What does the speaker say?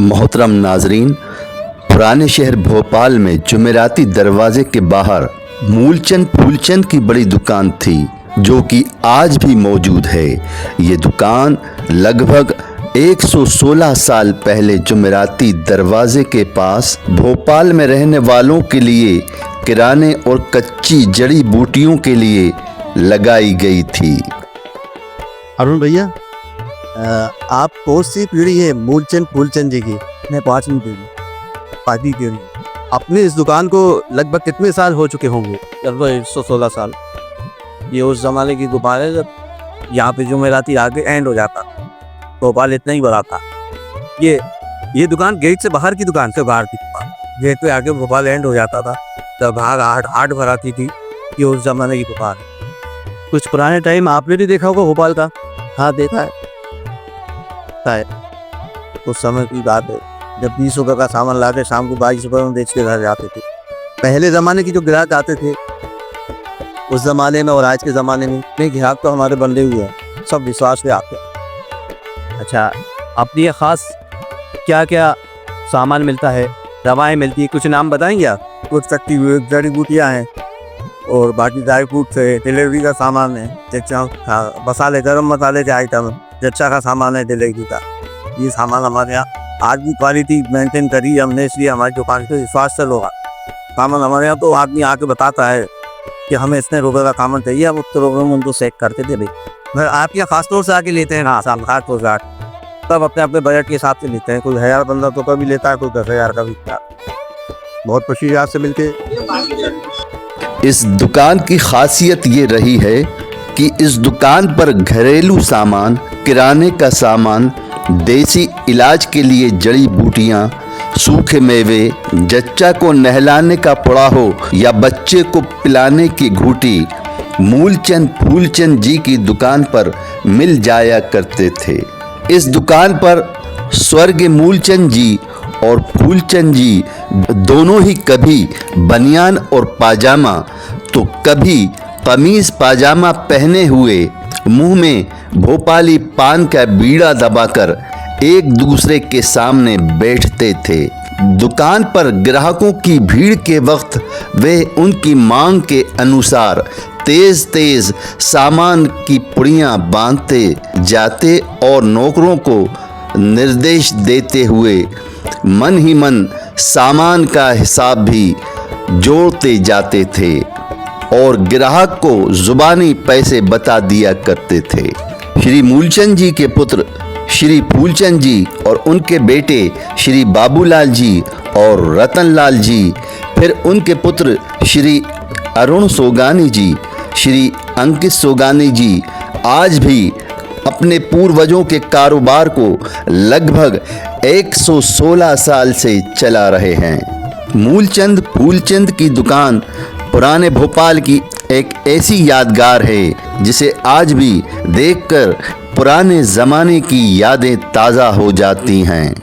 मोहतरम नाजरीन, पुराने शहर भोपाल में जुमेराती दरवाजे के बाहर मूलचंद फूलचंद की बड़ी दुकान थी, जो कि आज भी मौजूद है। ये दुकान लगभग 116 साल पहले जुमेराती दरवाजे के पास भोपाल में रहने वालों के लिए किराने और कच्ची जड़ी बूटियों के लिए लगाई गई थी। अरुण भैया, आप कौन सी पीढ़ी है मूलचंद फूलचंद जी की? मैं 5वीं पीढ़ी। 5वीं पीढ़ी। अपने इस दुकान को लगभग कितने साल हो चुके होंगे? लगभग 116 साल। ये उस ज़माने की दुकान है जब यहाँ पे जुमेराती आगे एंड हो जाता, भोपाल इतना ही बड़ा था। ये दुकान गेट से बाहर की दुकान से? बाहर की दुकान, गेट पे आगे भोपाल एंड हो जाता था, तब बाहर हाट भराती थी। ये उस ज़माने की दुकान है। कुछ पुराने टाइम आपने भी देखा होगा भोपाल का? हाँ, देखा है। उस समय की बात है जब 20 रुपये का सामान ला के शाम को 22 रुपये में बेच के घर जाते थे। पहले ज़माने की जो ग्राहक आते थे उस ज़माने में और आज के ज़माने में? नहीं, ग्राहक तो हमारे बंदे हुए हैं, सब विश्वास पे आते हैं। अच्छा, अपनी ये ख़ास क्या क्या सामान मिलता है? दवाएं मिलती है, कुछ नाम बताएंगे आप? कुछ कच्ची जड़ी बूटियाँ हैं और बाकी ड्राई फ्रूट्स है, डिलीवरी का सामान है, मसाले, गरम मसाले के आइटम, जच्चा का सामान है डिलीवरी का। ये सामान हमारे यहाँ आज भी क्वालिटी मेंटेन करी हमने, इसलिए हमारी दुकान पे विश्वास से लोग सामान हमारे यहाँ तो आदमी आके बताता है कि हमें इतने रुपये का सामान चाहिए, हम उतने रुपये में उनको सेट करके दे दें। आप यहाँ खास तौर से आके लेते हैं? हाँ, सामान खास तौर से सब अपने अपने बजट के हिसाब से लेते हैं। कोई 1000-1500 तो का भी लेता है, कोई 10,000 का भी लेता है। बहुत खुशी आपसे मिलके। इस दुकान की खासियत ये रही है कि इस दुकान पर घरेलू सामान, किराने का सामान, देसी इलाज के लिए जड़ी बूटियां, सूखे मेवे, जच्चा को नहलाने का पड़ाहो या बच्चे को पिलाने की घूटी मूलचंद फूलचंद जी की दुकान पर मिल जाया करते थे। इस दुकान पर स्वर्गीय मूलचंद जी और फूलचंद जी दोनों ही कभी बनियान और पाजामा तो कभी कमीज पाजामा पहने हुए मुंह में भोपाली पान का बीड़ा दबाकर एक दूसरे के सामने बैठते थे। दुकान पर ग्राहकों की भीड़ के वक्त वे उनकी मांग के अनुसार तेज तेज सामान की पुड़ियां बांधते जाते और नौकरों को निर्देश देते हुए मन ही मन सामान का हिसाब भी जोड़ते जाते थे और ग्राहक को जुबानी पैसे बता दिया करते थे। श्री मूलचंद जी के पुत्र श्री फूलचंद जी और उनके बेटे श्री बाबूलाल जी और रतनलाल जी, फिर उनके पुत्र श्री अरुण सोगानी जी, श्री अंकित सोगानी जी आज भी अपने पूर्वजों के कारोबार को लगभग 116 साल से चला रहे हैं। मूलचंद फूलचंद की दुकान पुराने भोपाल की एक ऐसी यादगार है जिसे आज भी देखकर पुराने ज़माने की यादें ताज़ा हो जाती हैं।